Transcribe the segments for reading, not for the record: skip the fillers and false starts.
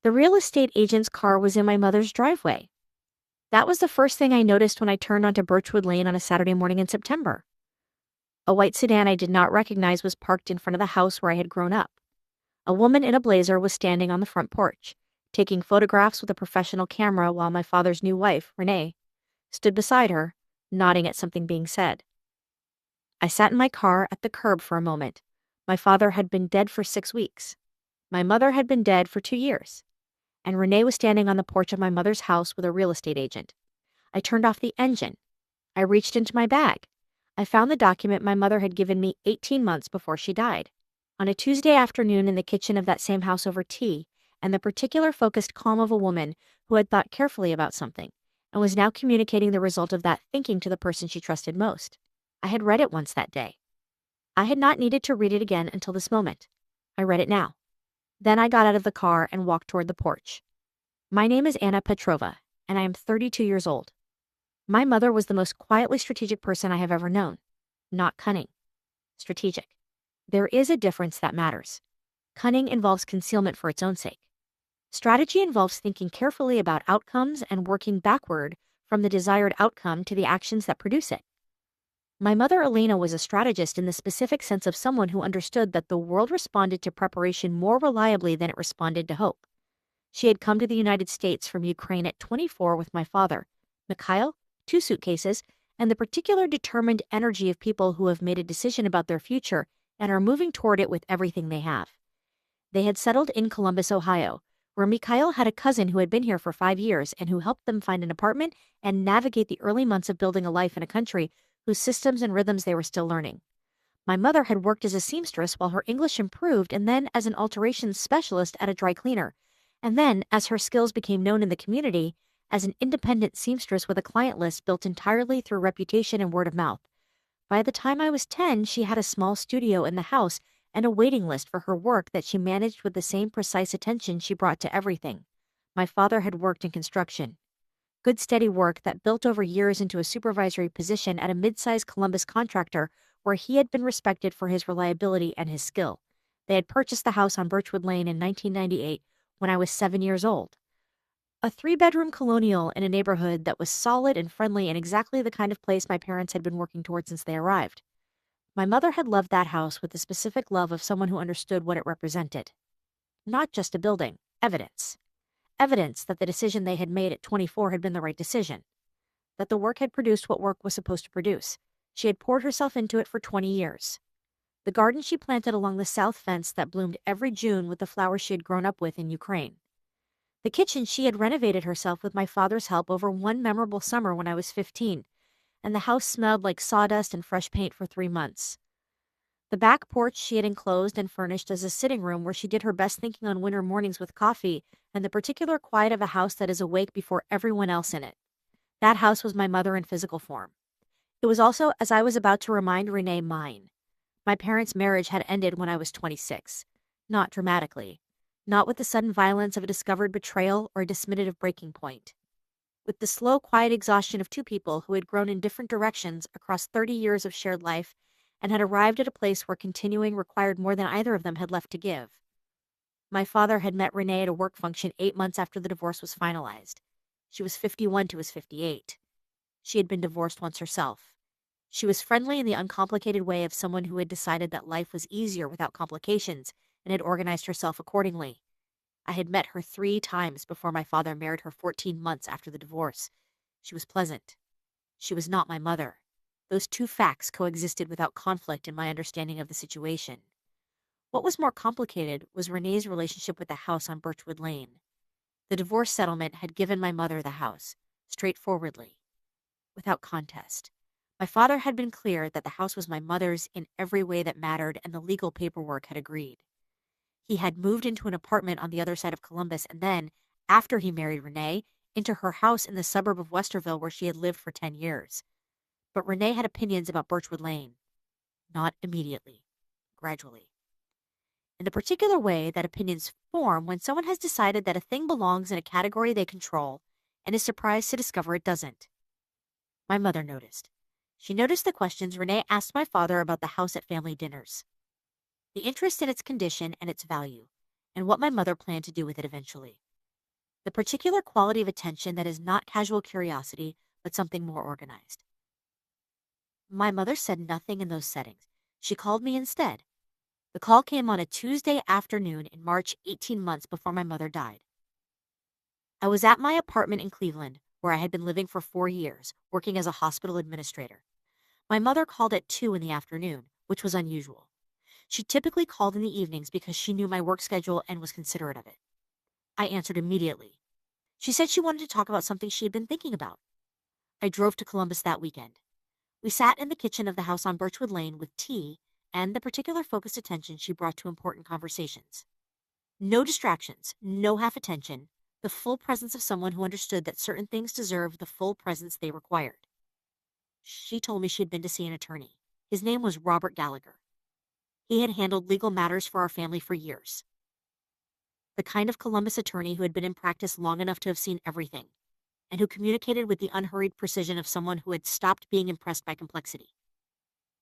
The real estate agent's car was in my mother's driveway. That was the first thing I noticed when I turned onto Birchwood Lane on a Saturday morning in September. A white sedan I did not recognize was parked in front of the house where I had grown up. A woman in a blazer was standing on the front porch, taking photographs with a professional camera while my father's new wife, Renee, stood beside her, nodding at something being said. I sat in my car at the curb for a moment. My father had been dead for 6 weeks. My mother had been dead for 2 years. And Renee was standing on the porch of my mother's house with a real estate agent. I turned off the engine. I reached into my bag. I found the document my mother had given me 18 months before she died. On a Tuesday afternoon in the kitchen of that same house over tea, and the particular focused calm of a woman who had thought carefully about something, and was now communicating the result of that thinking to the person she trusted most. I had read it once that day. I had not needed to read it again until this moment. I read it now. Then I got out of the car and walked toward the porch. My name is Anna Petrova, and I am 32 years old. My mother was the most quietly strategic person I have ever known. Not cunning. Strategic. There is a difference that matters. Cunning involves concealment for its own sake. Strategy involves thinking carefully about outcomes and working backward from the desired outcome to the actions that produce it. My mother Elena was a strategist in the specific sense of someone who understood that the world responded to preparation more reliably than it responded to hope. She had come to the United States from Ukraine at 24 with my father, Mikhail, 2 suitcases, and the particular determined energy of people who have made a decision about their future and are moving toward it with everything they have. They had settled in Columbus, Ohio, where Mikhail had a cousin who had been here for 5 years and who helped them find an apartment and navigate the early months of building a life in a country whose systems and rhythms they were still learning. My mother had worked as a seamstress while her English improved, and then as an alterations specialist at a dry cleaner, and then, as her skills became known in the community, as an independent seamstress with a client list built entirely through reputation and word of mouth. By the time I was 10, she had a small studio in the house and a waiting list for her work that she managed with the same precise attention she brought to everything. My father had worked in construction. Good steady work that built over years into a supervisory position at a mid-sized Columbus contractor where he had been respected for his reliability and his skill. They had purchased the house on Birchwood Lane in 1998 when I was 7 years old. A 3-bedroom colonial in a neighborhood that was solid and friendly and exactly the kind of place my parents had been working toward since they arrived. My mother had loved that house with the specific love of someone who understood what it represented. Not just a building, evidence. Evidence that the decision they had made at 24 had been the right decision. That the work had produced what work was supposed to produce. She had poured herself into it for 20 years. The garden she planted along the south fence that bloomed every June with the flowers she had grown up with in Ukraine. The kitchen she had renovated herself with my father's help over one memorable summer when I was 15, and the house smelled like sawdust and fresh paint for 3 months. The back porch she had enclosed and furnished as a sitting room where she did her best thinking on winter mornings with coffee and the particular quiet of a house that is awake before everyone else in it. That house was my mother in physical form. It was also, as I was about to remind Renee, mine. My parents' marriage had ended when I was 26. Not dramatically. Not with the sudden violence of a discovered betrayal or a dismissive breaking point. With the slow, quiet exhaustion of 2 people who had grown in different directions across 30 years of shared life and had arrived at a place where continuing required more than either of them had left to give. My father had met Renee at a work function 8 months after the divorce was finalized. She was 51 to his 58. She had been divorced once herself. She was friendly in the uncomplicated way of someone who had decided that life was easier without complications and had organized herself accordingly. I had met her 3 times before my father married her 14 months after the divorce. She was pleasant. She was not my mother. Those 2 facts coexisted without conflict in my understanding of the situation. What was more complicated was Renee's relationship with the house on Birchwood Lane. The divorce settlement had given my mother the house, straightforwardly, without contest. My father had been clear that the house was my mother's in every way that mattered, and the legal paperwork had agreed. He had moved into an apartment on the other side of Columbus and then, after he married Renee, into her house in the suburb of Westerville where she had lived for 10 years. But Renee had opinions about Birchwood Lane. Not immediately. Gradually. In the particular way that opinions form when someone has decided that a thing belongs in a category they control and is surprised to discover it doesn't. My mother noticed. She noticed the questions Renee asked my father about the house at family dinners. The interest in its condition and its value, and what my mother planned to do with it eventually. The particular quality of attention that is not casual curiosity, but something more organized. My mother said nothing in those settings. She called me instead. The call came on a Tuesday afternoon in March, 18 months before my mother died. I was at my apartment in Cleveland, where I had been living for 4 years, working as a hospital administrator. My mother called at 2 in the afternoon, which was unusual. She typically called in the evenings because she knew my work schedule and was considerate of it. I answered immediately. She said she wanted to talk about something she had been thinking about. I drove to Columbus that weekend. We sat in the kitchen of the house on Birchwood Lane with tea and the particular focused attention she brought to important conversations. No distractions, no half attention, the full presence of someone who understood that certain things deserved the full presence they required. She told me she had been to see an attorney. His name was Robert Gallagher. He had handled legal matters for our family for years. The kind of Columbus attorney who had been in practice long enough to have seen everything, and who communicated with the unhurried precision of someone who had stopped being impressed by complexity.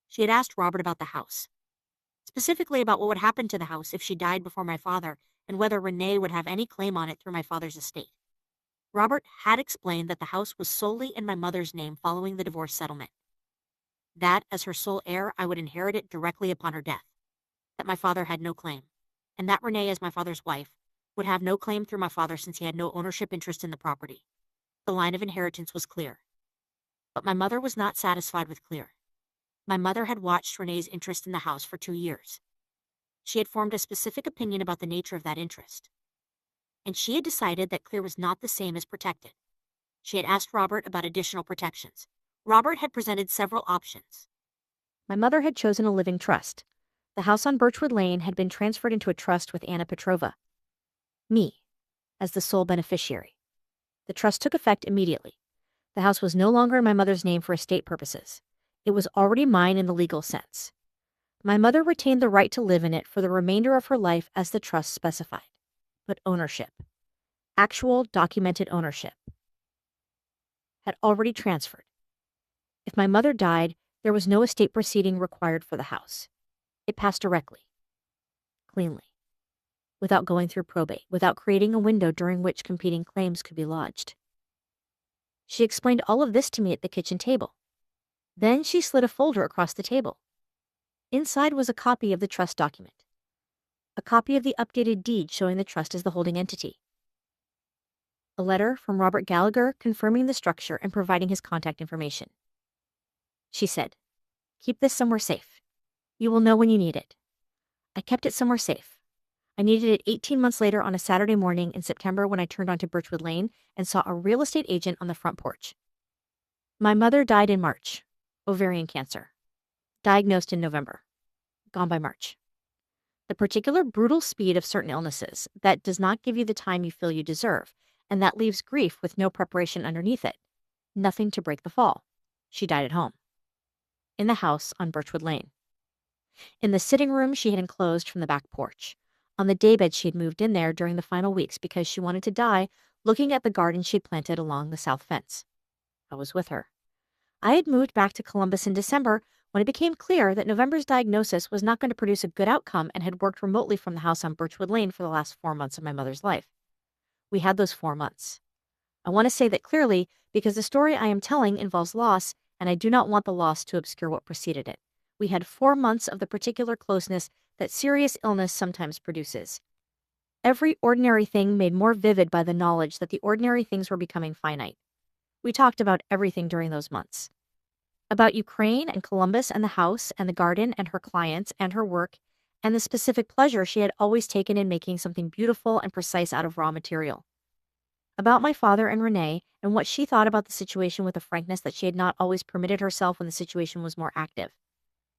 She had asked Robert about the house, specifically about what would happen to the house if she died before my father and whether Renee would have any claim on it through my father's estate. Robert had explained that the house was solely in my mother's name following the divorce settlement. That, as her sole heir, I would inherit it directly upon her death. That my father had no claim. And that Renee, as my father's wife, would have no claim through my father since he had no ownership interest in the property. The line of inheritance was clear. But my mother was not satisfied with clear. My mother had watched Renee's interest in the house for 2 years. She had formed a specific opinion about the nature of that interest. And she had decided that clear was not the same as protected. She had asked Robert about additional protections. Robert had presented several options. My mother had chosen a living trust. The house on Birchwood Lane had been transferred into a trust with Anna Petrova, me, as the sole beneficiary. The trust took effect immediately. The house was no longer in my mother's name for estate purposes. It was already mine in the legal sense. My mother retained the right to live in it for the remainder of her life as the trust specified. But ownership, actual documented ownership, had already transferred. If my mother died, there was no estate proceeding required for the house. It passed directly, cleanly, without going through probate, without creating a window during which competing claims could be lodged. She explained all of this to me at the kitchen table. Then she slid a folder across the table. Inside was a copy of the trust document, a copy of the updated deed showing the trust as the holding entity, a letter from Robert Gallagher confirming the structure and providing his contact information. She said, "Keep this somewhere safe. You will know when you need it." I kept it somewhere safe. I needed it 18 months later on a Saturday morning in September when I turned onto Birchwood Lane and saw a real estate agent on the front porch. My mother died in March, ovarian cancer, diagnosed in November, gone by March. The particular brutal speed of certain illnesses that does not give you the time you feel you deserve, and that leaves grief with no preparation underneath it. Nothing to break the fall. She died at home, in the house on Birchwood Lane. In the sitting room she had enclosed from the back porch. On the daybed she had moved in there during the final weeks because she wanted to die looking at the garden she had planted along the south fence. I was with her. I had moved back to Columbus in December when it became clear that November's diagnosis was not going to produce a good outcome and had worked remotely from the house on Birchwood Lane for the last 4 months of my mother's life. We had those 4 months. I want to say that clearly because the story I am telling involves loss, and I do not want the loss to obscure what preceded it. We had 4 months of the particular closeness that serious illness sometimes produces. Every ordinary thing made more vivid by the knowledge that the ordinary things were becoming finite. We talked about everything during those months. About Ukraine and Columbus and the house and the garden and her clients and her work and the specific pleasure she had always taken in making something beautiful and precise out of raw material. About my father and Renee and what she thought about the situation with a frankness that she had not always permitted herself when the situation was more active.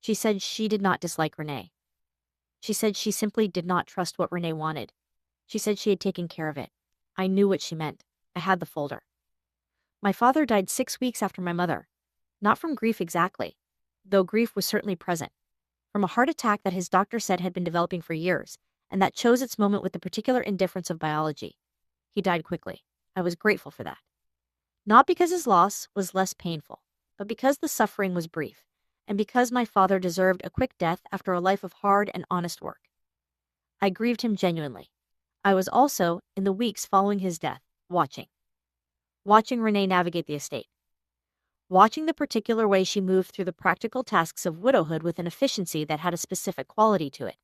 She said she did not dislike Renee. She said she simply did not trust what Renee wanted. She said she had taken care of it. I knew what she meant. I had the folder. My father died 6 weeks after my mother. Not from grief exactly, though grief was certainly present. From a heart attack that his doctor said had been developing for years, and that chose its moment with the particular indifference of biology. He died quickly. I was grateful for that. Not because his loss was less painful, but because the suffering was brief, and because my father deserved a quick death after a life of hard and honest work. I grieved him genuinely. I was also, in the weeks following his death, Watching. Watching Renee navigate the estate. Watching the particular way she moved through the practical tasks of widowhood with an efficiency that had a specific quality to it.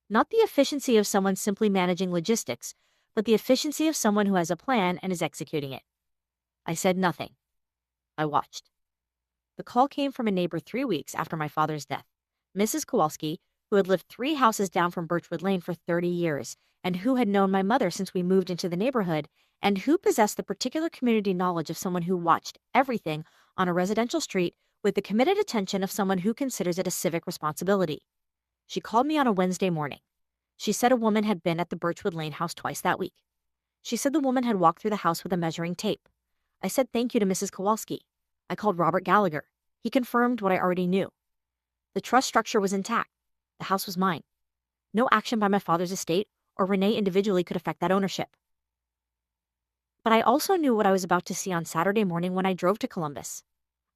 Not the efficiency of someone simply managing logistics, but the efficiency of someone who has a plan and is executing it. I said nothing. I watched. The call came from a neighbor 3 weeks after my father's death, Mrs. Kowalski, who had lived 3 houses down from Birchwood Lane for 30 years, and who had known my mother since we moved into the neighborhood, and who possessed the particular community knowledge of someone who watched everything on a residential street with the committed attention of someone who considers it a civic responsibility. She called me on a Wednesday morning. She said a woman had been at the Birchwood Lane house twice that week. She said the woman had walked through the house with a measuring tape. I said thank you to Mrs. Kowalski. I called Robert Gallagher. He confirmed what I already knew. The trust structure was intact. The house was mine. No action by my father's estate or Renee individually could affect that ownership. But I also knew what I was about to see on Saturday morning when I drove to Columbus.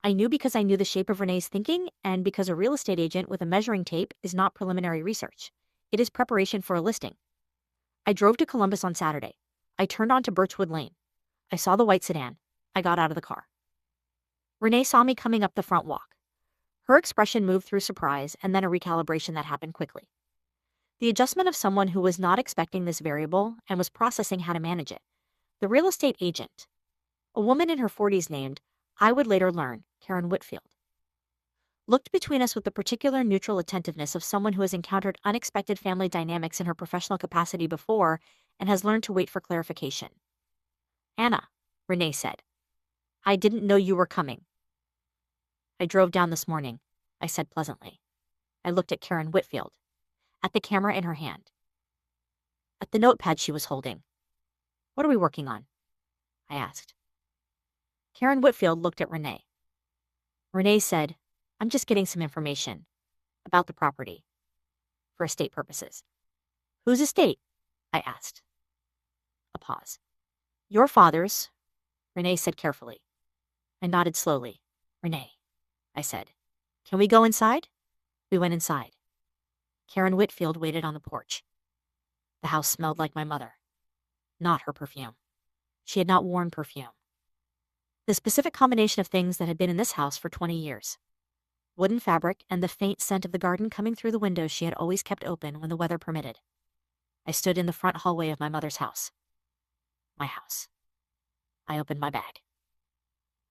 I knew because I knew the shape of Renee's thinking and because a real estate agent with a measuring tape is not preliminary research. It is preparation for a listing. I drove to Columbus on Saturday. I turned onto Birchwood Lane. I saw the white sedan. I got out of the car. Renee saw me coming up the front walk. Her expression moved through surprise and then a recalibration that happened quickly. The adjustment of someone who was not expecting this variable and was processing how to manage it. The real estate agent, a woman in her 40s named, I would later learn, Karen Whitfield, looked between us with the particular neutral attentiveness of someone who has encountered unexpected family dynamics in her professional capacity before and has learned to wait for clarification. Anna, Renee said, I didn't know you were coming. I drove down this morning, I said pleasantly. I looked at Karen Whitfield, at the camera in her hand, at the notepad she was holding. What are we working on? I asked. Karen Whitfield looked at Renee. Renee said, I'm just getting some information about the property for estate purposes. Whose estate? I asked. A pause. Your father's, Renee said carefully. I nodded slowly. Renee, I said, can we go inside? We went inside. Karen Whitfield waited on the porch. The house smelled like my mother. Not her perfume. She had not worn perfume. The specific combination of things that had been in this house for 20 years. Wooden fabric and the faint scent of the garden coming through the windows she had always kept open when the weather permitted. I stood in the front hallway of my mother's house. My house. I opened my bag.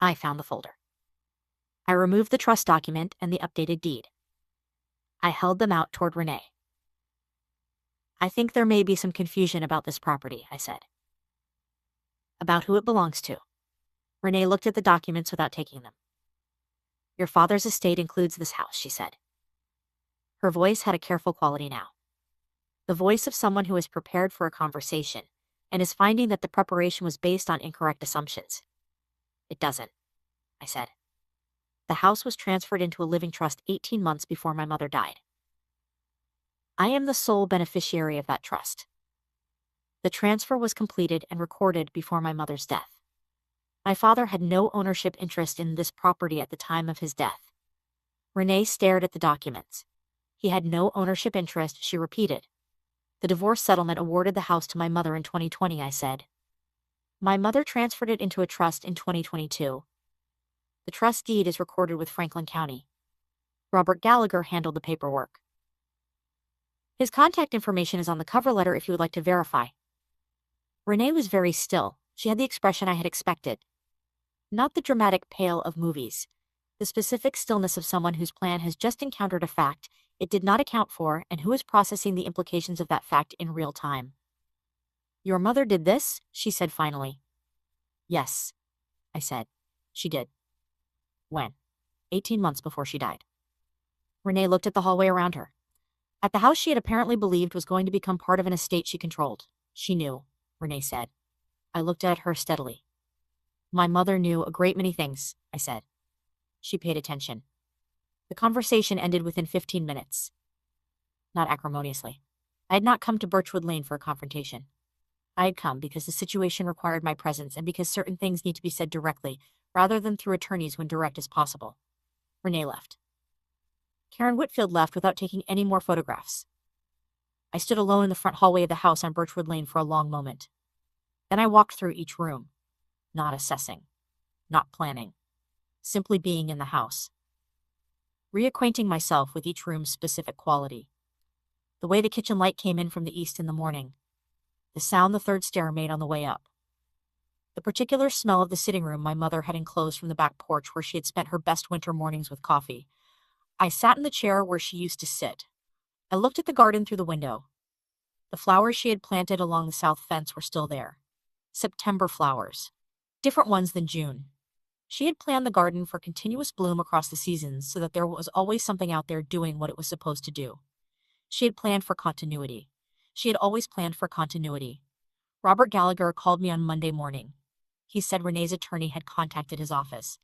I found the folder. I removed the trust document and the updated deed. I held them out toward Renee. I think there may be some confusion about this property, I said. About who it belongs to. Renee looked at the documents without taking them. Your father's estate includes this house, she said. Her voice had a careful quality now. The voice of someone who is prepared for a conversation and is finding that the preparation was based on incorrect assumptions. It doesn't, I said. The house was transferred into a living trust 18 months before my mother died. I am the sole beneficiary of that trust. The transfer was completed and recorded before my mother's death. My father had no ownership interest in this property at the time of his death. Renee stared at the documents. He had no ownership interest, she repeated. The divorce settlement awarded the house to my mother in 2020, I said. My mother transferred it into a trust in 2022. The trust deed is recorded with Franklin County. Robert Gallagher handled the paperwork. His contact information is on the cover letter if you would like to verify. Renee was very still. She had the expression I had expected. Not the dramatic pale of movies. The specific stillness of someone whose plan has just encountered a fact it did not account for and who is processing the implications of that fact in real time. Your mother did this? She said finally. Yes, I said. She did. When? 18 months before she died. Renee looked at the hallway around her. At the house she had apparently believed was going to become part of an estate she controlled. She knew, Renee said. I looked at her steadily. My mother knew a great many things, I said. She paid attention. The conversation ended within 15 minutes. Not acrimoniously. I had not come to Birchwood Lane for a confrontation. I had come because the situation required my presence and because certain things need to be said directly, rather than through attorneys when direct as possible. Renee left. Karen Whitfield left without taking any more photographs. I stood alone in the front hallway of the house on Birchwood Lane for a long moment. Then I walked through each room, not assessing, not planning, simply being in the house, reacquainting myself with each room's specific quality. The way the kitchen light came in from the east in the morning, the sound the third stair made on the way up, the particular smell of the sitting room my mother had enclosed from the back porch where she had spent her best winter mornings with coffee. I sat in the chair where she used to sit. I looked at the garden through the window. The flowers she had planted along the south fence were still there. September flowers. Different ones than June. She had planned the garden for continuous bloom across the seasons so that there was always something out there doing what it was supposed to do. She had planned for continuity. She had always planned for continuity. Robert Gallagher called me on Monday morning. He said Renee's attorney had contacted his office.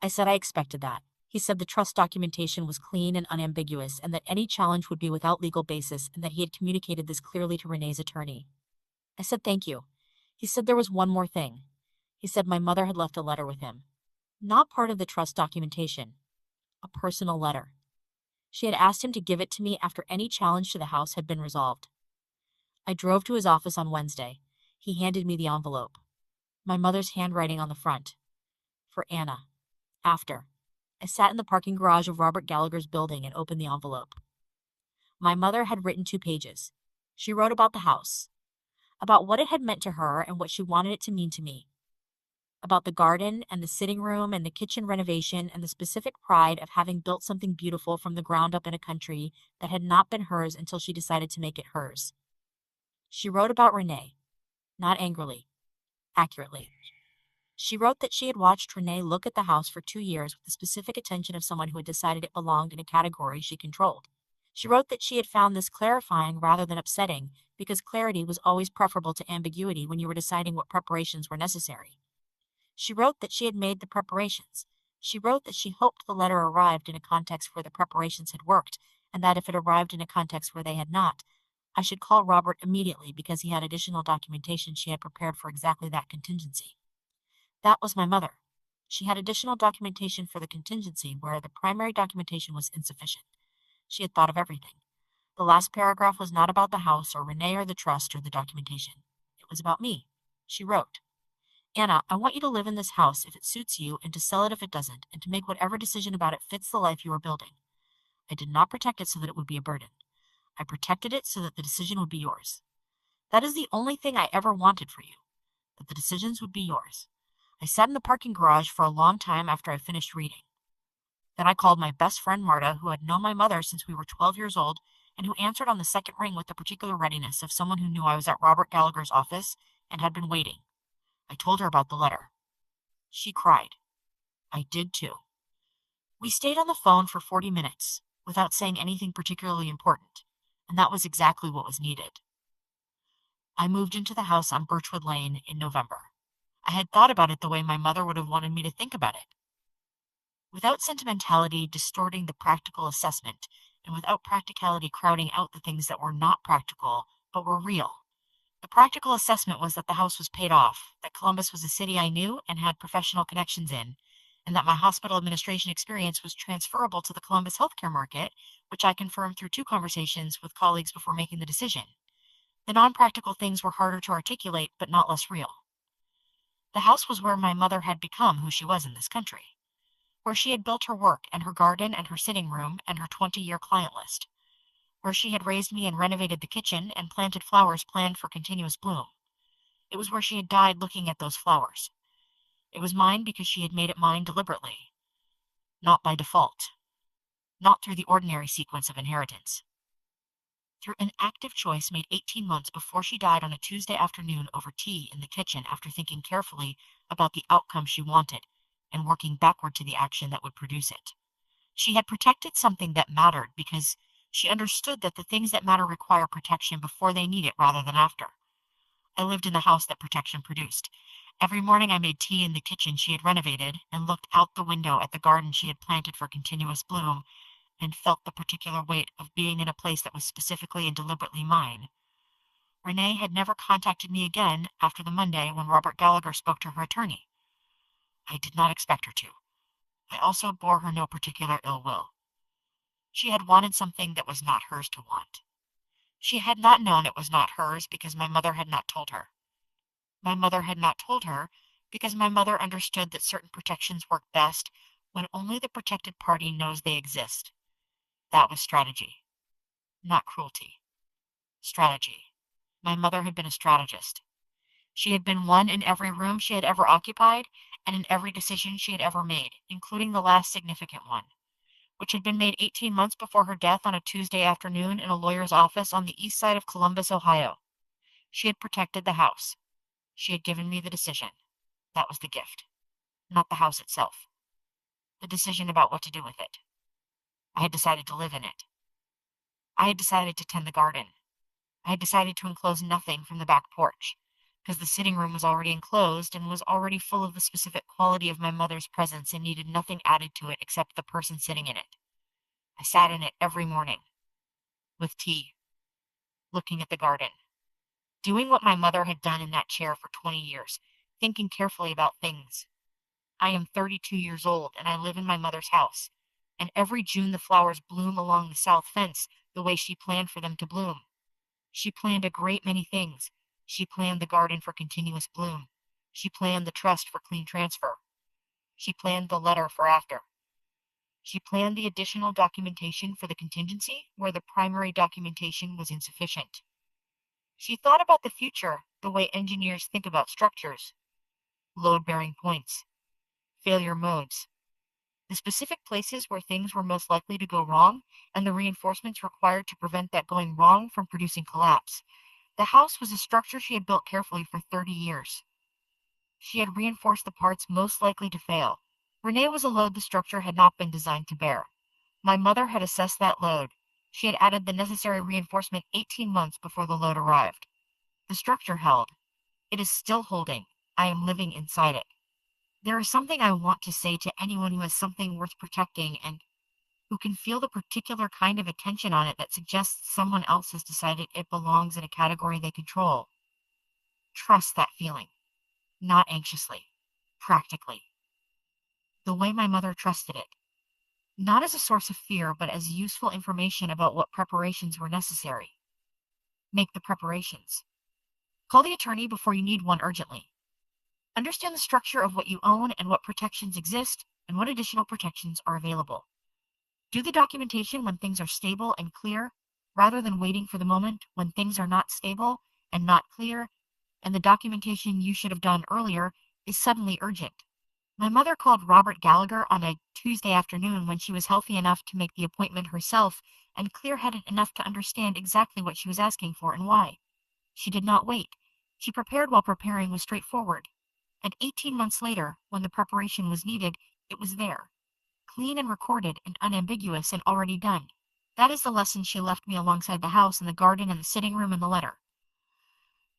I said I expected that. He said the trust documentation was clean and unambiguous and that any challenge would be without legal basis and that he had communicated this clearly to Renee's attorney. I said thank you. He said there was one more thing. He said my mother had left a letter with him. Not part of the trust documentation. A personal letter. She had asked him to give it to me after any challenge to the house had been resolved. I drove to his office on Wednesday. He handed me the envelope. My mother's handwriting on the front. For Anna. After. I sat in the parking garage of Robert Gallagher's building and opened the envelope. My mother had written 2 pages. She wrote about the house, about what it had meant to her and what she wanted it to mean to me, about the garden and the sitting room and the kitchen renovation and the specific pride of having built something beautiful from the ground up in a country that had not been hers until she decided to make it hers. She wrote about Renee, not angrily, accurately. She wrote that she had watched Renee look at the house for 2 years with the specific attention of someone who had decided it belonged in a category she controlled. She wrote that she had found this clarifying rather than upsetting, because clarity was always preferable to ambiguity when you were deciding what preparations were necessary. She wrote that she had made the preparations. She wrote that she hoped the letter arrived in a context where the preparations had worked, and that if it arrived in a context where they had not, I should call Robert immediately because he had additional documentation she had prepared for exactly that contingency. That was my mother. She had additional documentation for the contingency where the primary documentation was insufficient. She had thought of everything. The last paragraph was not about the house or Renee or the trust or the documentation. It was about me. She wrote, Anna, I want you to live in this house if it suits you and to sell it if it doesn't, and to make whatever decision about it fits the life you are building. I did not protect it so that it would be a burden. I protected it so that the decision would be yours. That is the only thing I ever wanted for you, that the decisions would be yours. I sat in the parking garage for a long time after I finished reading. Then I called my best friend Marta, who had known my mother since we were 12 years old, and who answered on the second ring with the particular readiness of someone who knew I was at Robert Gallagher's office and had been waiting. I told her about the letter. She cried. I did too. We stayed on the phone for 40 minutes, without saying anything particularly important, and that was exactly what was needed. I moved into the house on Birchwood Lane in November. I had thought about it the way my mother would have wanted me to think about it. Without sentimentality distorting the practical assessment, and without practicality crowding out the things that were not practical, but were real. The practical assessment was that the house was paid off, that Columbus was a city I knew and had professional connections in, and that my hospital administration experience was transferable to the Columbus healthcare market, which I confirmed through 2 conversations with colleagues before making the decision. The non-practical things were harder to articulate, but not less real. The house was where my mother had become who she was in this country, where she had built her work and her garden and her sitting room and her 20-year client list, where she had raised me and renovated the kitchen and planted flowers planned for continuous bloom. It was where she had died looking at those flowers. It was mine because she had made it mine deliberately, not by default, not through the ordinary sequence of inheritance. Through an active choice made 18 months before she died on a Tuesday afternoon over tea in the kitchen after thinking carefully about the outcome she wanted and working backward to the action that would produce it. She had protected something that mattered because she understood that the things that matter require protection before they need it rather than after. I lived in the house that protection produced. Every morning I made tea in the kitchen she had renovated and looked out the window at the garden she had planted for continuous bloom and felt the particular weight of being in a place that was specifically and deliberately mine. Renee had never contacted me again after the Monday when Robert Gallagher spoke to her attorney. I did not expect her to. I also bore her no particular ill will. She had wanted something that was not hers to want. She had not known it was not hers because my mother had not told her. My mother had not told her, because my mother understood that certain protections work best when only the protected party knows they exist. That was strategy, not cruelty. Strategy. My mother had been a strategist. She had been one in every room she had ever occupied and in every decision she had ever made, including the last significant one, which had been made 18 months before her death on a Tuesday afternoon in a lawyer's office on the east side of Columbus, Ohio. She had protected the house. She had given me the decision. That was the gift, not the house itself. The decision about what to do with it. I had decided to live in it. I had decided to tend the garden. I had decided to enclose nothing from the back porch, because the sitting room was already enclosed and was already full of the specific quality of my mother's presence and needed nothing added to it except the person sitting in it. I sat in it every morning, with tea, looking at the garden, doing what my mother had done in that chair for 20 years, thinking carefully about things. I am 32 years old, and I live in my mother's house, and every June the flowers bloom along the south fence the way she planned for them to bloom. She planned a great many things. She planned the garden for continuous bloom. She planned the trust for clean transfer. She planned the letter for after. She planned the additional documentation for the contingency where the primary documentation was insufficient. She thought about the future the way engineers think about structures, load-bearing points, failure modes, the specific places where things were most likely to go wrong, and the reinforcements required to prevent that going wrong from producing collapse. The house was a structure she had built carefully for 30 years. She had reinforced the parts most likely to fail. Renee was a load the structure had not been designed to bear. My mother had assessed that load. She had added the necessary reinforcement 18 months before the load arrived. The structure held. It is still holding. I am living inside it. There is something I want to say to anyone who has something worth protecting and who can feel the particular kind of attention on it that suggests someone else has decided it belongs in a category they control. Trust that feeling. Not anxiously. Practically. The way my mother trusted it. Not as a source of fear, but as useful information about what preparations were necessary. Make the preparations. Call the attorney before you need one urgently. Understand the structure of what you own and what protections exist and what additional protections are available. Do the documentation when things are stable and clear, rather than waiting for the moment when things are not stable and not clear, and the documentation you should have done earlier is suddenly urgent. My mother called Robert Gallagher on a Tuesday afternoon when she was healthy enough to make the appointment herself and clear-headed enough to understand exactly what she was asking for and why. She did not wait. She prepared while preparing was straightforward. And 18 months later, when the preparation was needed, it was there. Clean and recorded and unambiguous and already done. That is the lesson she left me alongside the house and the garden and the sitting room and the letter.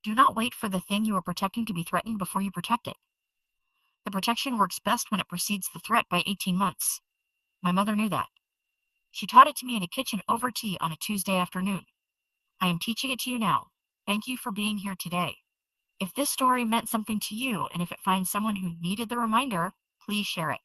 Do not wait for the thing you are protecting to be threatened before you protect it. The protection works best when it precedes the threat by 18 months. My mother knew that. She taught it to me in a kitchen over tea on a Tuesday afternoon. I am teaching it to you now. Thank you for being here today. If this story meant something to you, and if it finds someone who needed the reminder, please share it.